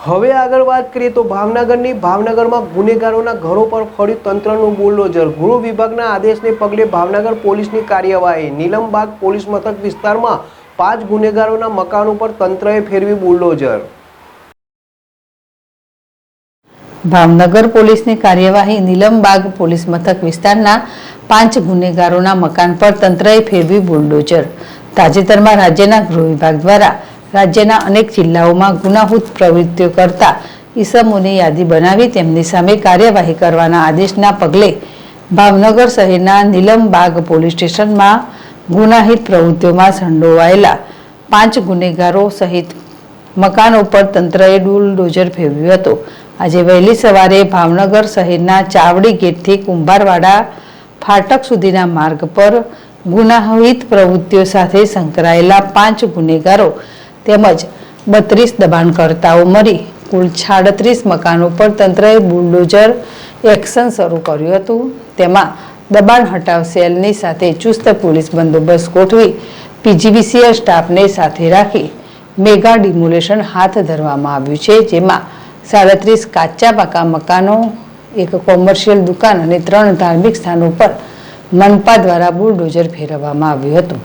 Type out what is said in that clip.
હવે આગળ વાત કરીએ તો ભાવનગરમાં ગુનેગારોના ઘરો પર ફર્યું તંત્રનું બુલડોઝર। ગૃહ વિભાગના આદેશને પગલે ભાવનગર પોલીસની કાર્યવાહી। નીલમબાગ પોલીસ મથક વિસ્તારમાં 5 ગુનેગારોના મકાનો પર તંત્રએ ફેરવી બુલડોઝર। ભાવનગર પોલીસની કાર્યવાહી। નીલમબાગ પોલીસ મથક વિસ્તારના 5 ગુનેગારોના મકાન પર તંત્રએ ફેરવી બુલડોઝર। તાજેતરમાં રાજ્યના ગૃહ વિભાગ દ્વારા રાજ્યના અનેક જિલ્લાઓમાં ગુનાહિત પ્રવૃત્તિઓ કરતા ઈસમોની યાદી બનાવી તેમની સામે કાર્યવાહી કરવાના આદેશના પગલે ભાવનગર શહેરના નીલમબાગ પોલીસ સ્ટેશનમાં ગુનાહિત પ્રવૃત્તિઓમાં સંડોવાયેલા 5 ગુનેગારો સહિત મકાનો પર તંત્રએ બુલડોઝર ફેરવ્યું હતું। આજે વહેલી સવારે ભાવનગર શહેરના ચાવડી ગેટથી કુંભારવાડા ફાટક સુધીના માર્ગ પર ગુનાહિત પ્રવૃત્તિઓ સાથે સંકળાયેલા 5 ગુનેગારો તેમજ 32 દબાણકર્તાઓ મળી કુલ 36 મકાનો પર તંત્રએ બુલડોઝર એક્શન શરૂ કર્યું હતું। તેમાં દબાણ હટાવ સેલની સાથે ચુસ્ત પોલીસ બંદોબસ્ત ગોઠવી પીજીવીસીએલ સ્ટાફને સાથે રાખી મેગા ડિમોલેશન હાથ ધરવામાં આવ્યું છે, જેમાં 37 કાચા પાકા મકાનો, 1 કોમર્શિયલ દુકાન અને 3 ધાર્મિક સ્થાનો પર મનપા દ્વારા બુલડોઝર ફેરવવામાં આવ્યું હતું।